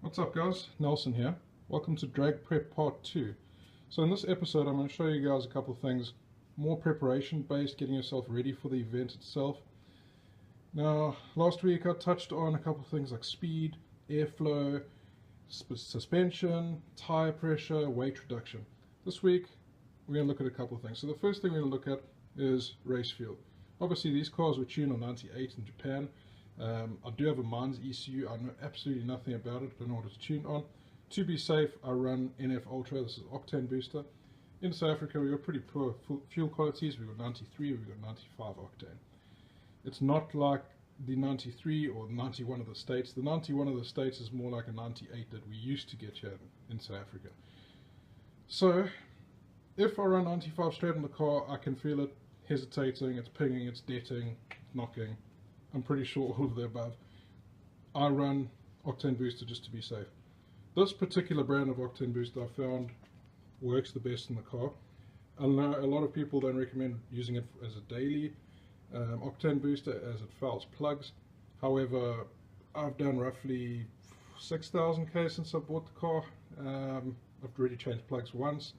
What's up guys, Nelson here. Welcome to Drag Prep Part 2. So in this episode I'm going to show you guys a couple of things, more preparation based, getting yourself ready for the event itself. Now last week I touched on a couple of things like speed, airflow, suspension, tire pressure, weight reduction. This week we're going to look at a couple of things. So the first thing we're going to look at is race fuel. Obviously these cars were tuned on 98 in Japan. I do have a Mines ECU. I know absolutely nothing about it, don't know what it's tuned on. To be safe, I run NF Ultra. This is octane booster. In South Africa we've got pretty poor fuel qualities. We've got 93, we've got 95 octane. It's not like the 93 or 91 of the States. The 91 of the States is more like a 98 that we used to get here in South Africa. So if I run 95 straight in the car, I can feel it hesitating, it's pinging, it's detting, knocking. I'm pretty sure all of the above. I run octane booster just to be safe. This particular brand of octane booster I found works the best in the car. I know a lot of people don't recommend using it as a daily octane booster as it fouls plugs. However, I've done roughly 6,000 k since I bought the car. I've already changed plugs once.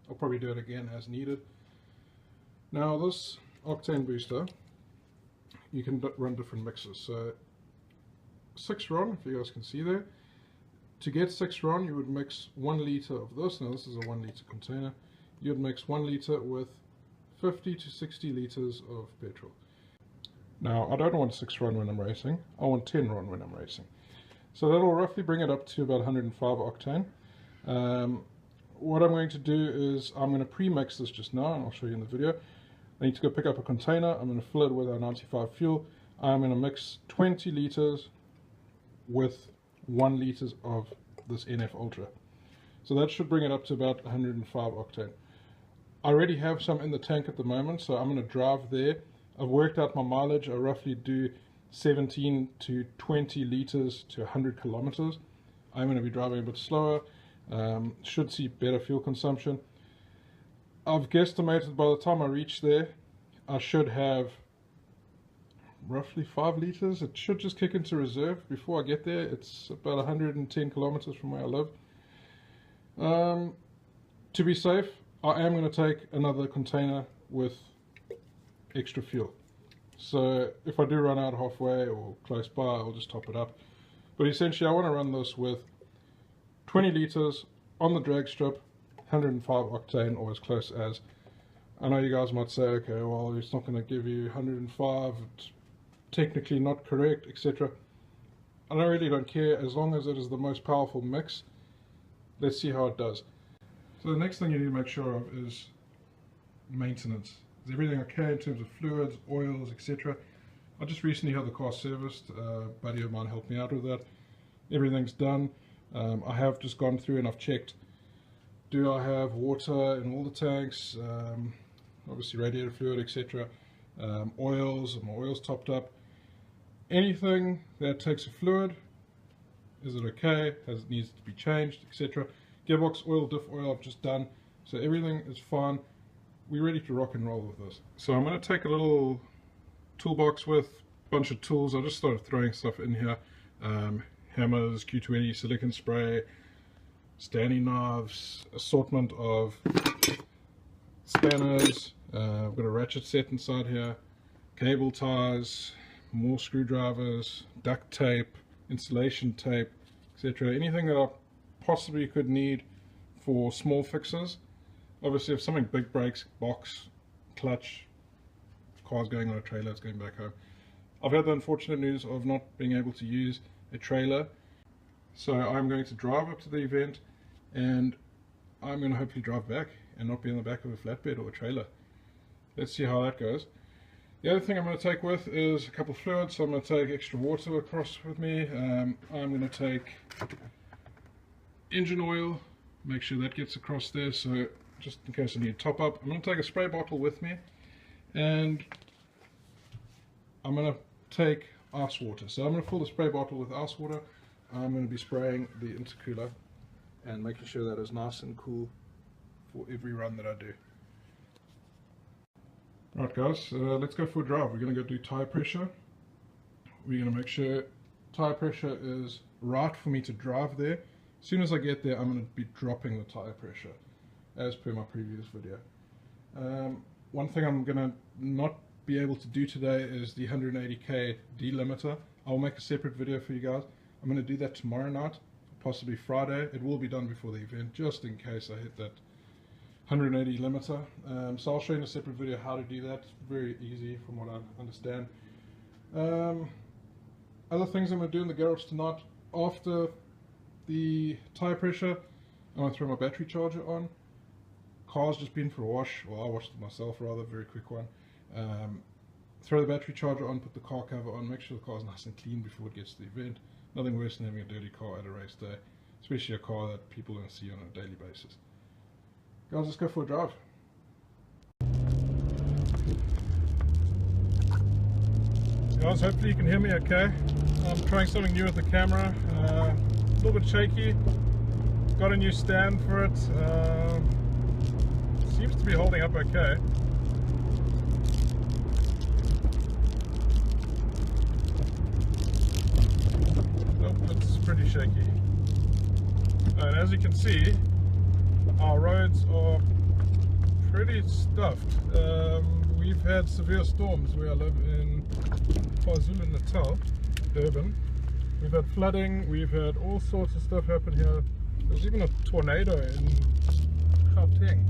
I'll probably do it again as needed. Now this octane booster, you can run different mixes. So 6 RON, if you guys can see there. To get 6 RON, you would mix 1 litre of this. Now this is a 1 litre container. You would mix 1 litre with 50 to 60 litres of petrol. Now I don't want 6 RON when I'm racing. I want 10 RON when I'm racing. So that'll roughly bring it up to about 105 octane. What I'm going to do is I'm going to pre-mix this just now, and I'll show you in the video. I need to go pick up a container. I'm going to fill it with our 95 fuel. I'm going to mix 20 litres with 1 litre of this NF Ultra. So that should bring it up to about 105 octane. I already have some in the tank at the moment, so I'm going to drive there. I've worked out my mileage. I roughly do 17 to 20 litres to 100 kilometers. I'm going to be driving a bit slower. Should see better fuel consumption. I've guesstimated by the time I reach there, I should have roughly 5 litres. It should just kick into reserve before I get there. It's about 110 kilometers from where I live. To be safe, I am going to take another container with extra fuel. So if I do run out halfway or close by, I'll just top it up. But essentially I want to run this with 20 litres on the drag strip, 105 octane or as close as. I know you guys might say, okay, well it's not going to give you 105, it's technically not correct, etc. I really don't care as long as it is the most powerful mix. Let's see how it does. So the next thing you need to make sure of is maintenance. Is everything okay in terms of fluids, oils, etc.? I just recently had the car serviced. A buddy of mine helped me out with that. Everything's done. I have just gone through and I've checked, do I have water in all the tanks, obviously radiator fluid, etc. Oils, are my oils topped up? Anything that takes a fluid, is it okay, does it needs to be changed, etc. Gearbox oil, diff oil I've just done, so everything is fine. We're ready to rock and roll with this. So I'm going to take a little toolbox with a bunch of tools. I just started throwing stuff in here. Hammers, Q20, silicone spray, Stanley knives, assortment of spanners. I've got a ratchet set inside here, cable ties, more screwdrivers, duct tape, insulation tape, etc. Anything that I possibly could need for small fixes. Obviously if something big breaks, box, clutch, car's going on a trailer, it's going back home. I've had the unfortunate news of not being able to use a trailer, so I'm going to drive up to the event and I'm going to hopefully drive back and not be in the back of a flatbed or a trailer. Let's see how that goes. The other thing I'm going to take with is a couple of fluids, so I'm going to take extra water across with me. I'm going to take engine oil, make sure that gets across there, so just in case I need to top up. I'm going to take a spray bottle with me, and I'm going to take ice water. So I'm going to fill the spray bottle with ice water. I'm going to be spraying the intercooler and making sure that it's nice and cool for every run that I do. Alright guys, let's go for a drive. We're going to go do tyre pressure. We're going to make sure tyre pressure is right for me to drive there. As soon as I get there, I'm going to be dropping the tyre pressure, as per my previous video. One thing I'm going to not be able to do today is the 180k delimiter. I'll make a separate video for you guys. I'm going to do that tomorrow night, possibly Friday. It will be done before the event, just in case I hit that 180 limiter. So I'll show you in a separate video how to do that. Very easy from what I understand. Other things I'm going to do in the garage tonight, after the tyre pressure, I'm going to throw my battery charger on. Car's just been for a wash, well, I washed it myself rather, very quick one. Throw the battery charger on, put the car cover on, make sure the car's nice and clean before it gets to the event. Nothing worse than having a dirty car at a race day, especially a car that people don't see on a daily basis. Guys, let's go for a drive. Guys, hopefully you can hear me okay. I'm trying something new with the camera. A little bit shaky. Got a new stand for it. Seems to be holding up okay. Nope, it's pretty shaky. And as you can see, our roads are pretty stuffed. We've had severe storms where I live in KwaZulu-Natal, Durban. We've had flooding, we've had all sorts of stuff happen here. There's even a tornado in Gauteng.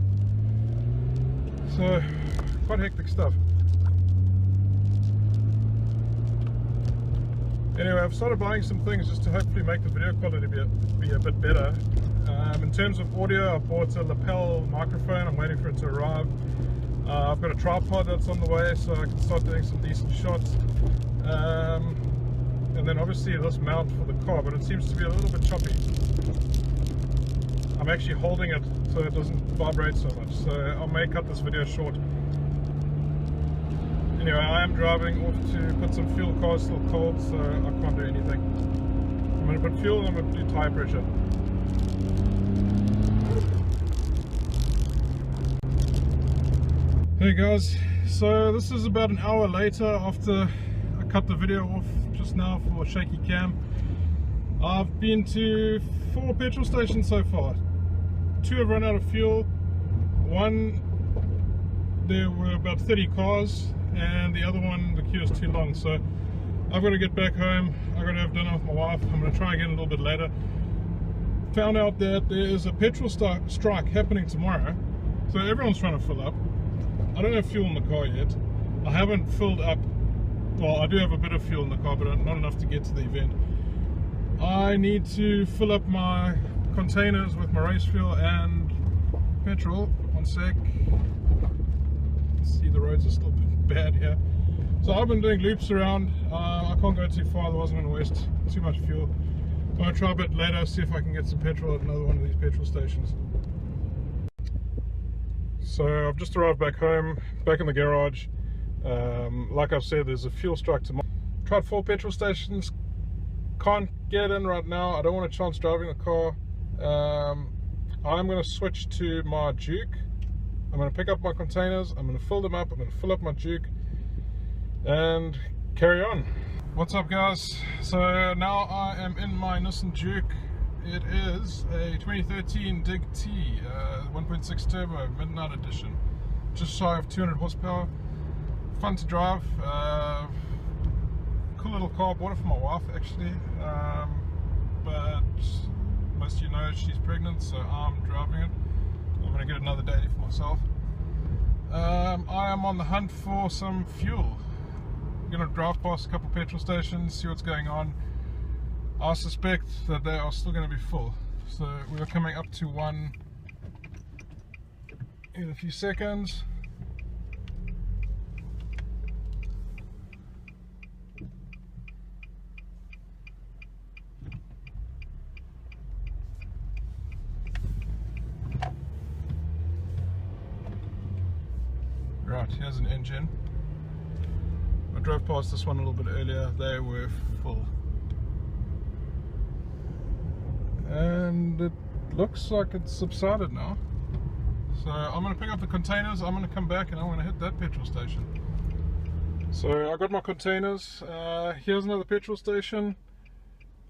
So, quite hectic stuff. Anyway, I've started buying some things just to hopefully make the video quality be a bit better. In terms of audio, I bought a lapel microphone. I'm waiting for it to arrive. I've got a tripod that's on the way, so I can start doing some decent shots. And then obviously this mount for the car, but it seems to be a little bit choppy. I'm actually holding it so it doesn't vibrate so much, so I may cut this video short. Anyway, I am driving off to put some fuel. Car's still cold, so I can't do anything. I'm going to put fuel and I'm going to do tyre pressure. Hey guys, so this is about an hour later after I cut the video off just now for shaky cam. I've been to 4 petrol stations so far. 2 have run out of fuel. One, there were about 30 cars, and the other one, the queue is too long. So I've got to get back home. I've got to have dinner with my wife. I'm going to try again a little bit later. Found out that there is a petrol strike happening tomorrow, so everyone's trying to fill up. I don't have fuel in the car yet. I haven't filled up. Well, I do have a bit of fuel in the car, but not enough to get to the event. I need to fill up my containers with my race fuel and petrol. One sec. See, the roads are still bad here. So I've been doing loops around. I can't go too far, otherwise I'm going to waste too much fuel. I'm going to try a bit later, see if I can get some petrol at another one of these petrol stations. So I've just arrived back home, back in the garage. Like I've said, there's a fuel strike tomorrow. Tried 4 petrol stations, can't get in right now. I don't want a chance driving the car. I'm going to switch to my Duke. I'm going to pick up my containers, I'm going to fill them up, I'm going to fill up my Duke and carry on. What's up guys? So now I am in my Nissan Duke. It is a 2013 Dig T 1.6 turbo midnight edition, just shy of 200 horsepower. Fun to drive, cool little car. Bought it for my wife actually, but most of you know she's pregnant, so I'm driving it. I'm going to get another daily for myself. I am on the hunt for some fuel. I'm going to drive past a couple petrol stations, see what's going on. I suspect that they are still going to be full. So we are coming up to one in a few seconds. Right, here's an engine. I drove past this one a little bit earlier, they were full. And it looks like it's subsided now. So I'm going to pick up the containers, I'm going to come back and I'm going to hit that petrol station. So I got my containers, here's another petrol station.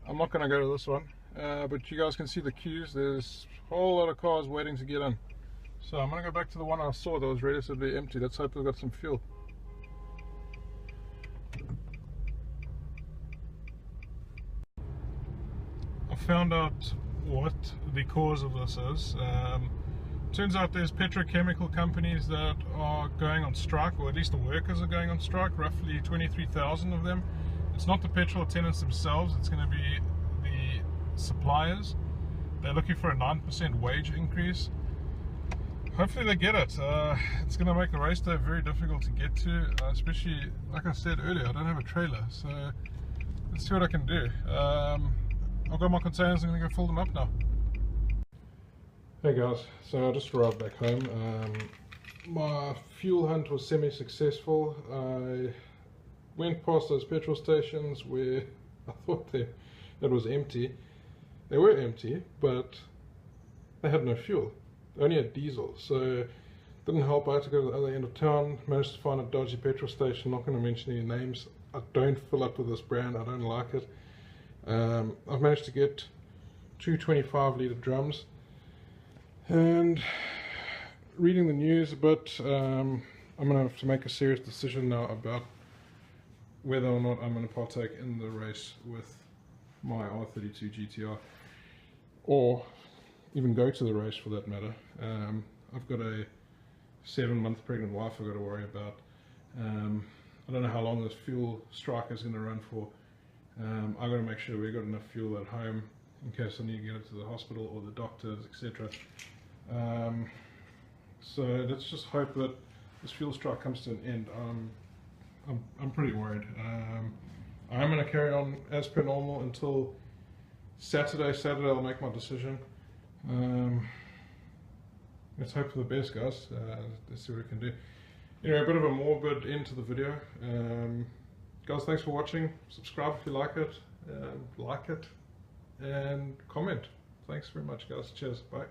I'm not going to go to this one, but you guys can see the queues, there's a whole lot of cars waiting to get in. So I'm going to go back to the one I saw that was relatively empty. Let's hope they've got some fuel. I found out what the cause of this is. Turns out there's petrochemical companies that are going on strike, or at least the workers are going on strike, roughly 23,000 of them. It's not the petrol attendants themselves, it's going to be the suppliers. They're looking for a 9% wage increase. Hopefully they get it. It's going to make the race day very difficult to get to, especially, like I said earlier, I don't have a trailer, so let's see what I can do. I've got my containers, I'm going to go fill them up now. Hey guys, so I just arrived back home. My fuel hunt was semi-successful. I went past those petrol stations where I thought it was empty. They were empty, but they had no fuel. They only had diesel, so it didn't help. I had to go to the other end of town, managed to find a dodgy petrol station. Not going to mention any names. I don't fill up with this brand, I don't like it. I've managed to get two 25-litre drums, and reading the news a bit, I'm going to have to make a serious decision now about whether or not I'm going to partake in the race with my R32 GTR, or even go to the race for that matter. I've got a 7-month pregnant wife I've got to worry about. I don't know how long this fuel strike is going to run for. I've got to make sure we've got enough fuel at home in case I need to get it to the hospital or the doctors, etc. So let's just hope that this fuel strike comes to an end. I'm pretty worried. I'm going to carry on as per normal until Saturday. I'll make my decision. Let's hope for the best, guys. Let's see what we can do. Anyway, a bit of a morbid end to the video. Guys, thanks for watching. Subscribe if you like it, and comment. Thanks very much, guys. Cheers. Bye.